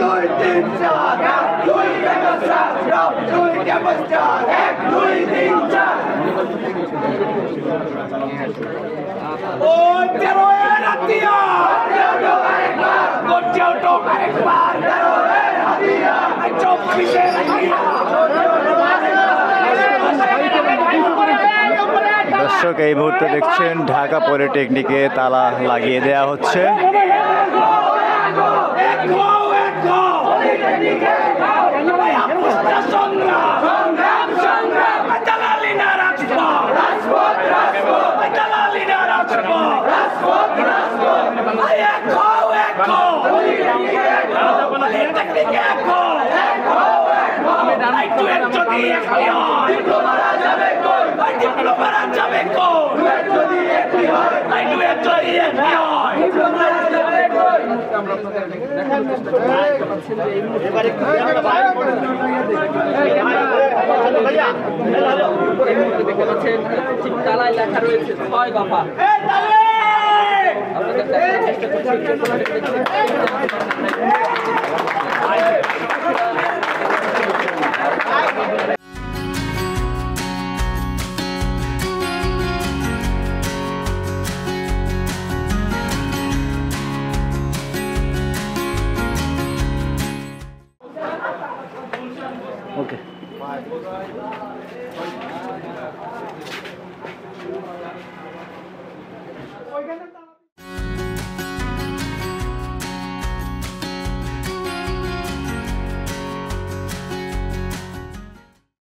দুই তিন চার এক দুই দুই ক্যাপাসিটার এক দুই তিন চার ও তেরো এর হাতিয়া কোটিও টোক একবার তেরো এর হাতিয়া 24 এর হাতিয়া। দর্শক এই মুহূর্তে দেখছেন ঢাকা পলিটেকনিকে তালা লাগিয়ে দেয়া হচ্ছে। তালায় লেখা রয়েছে 6 দফা। ওকে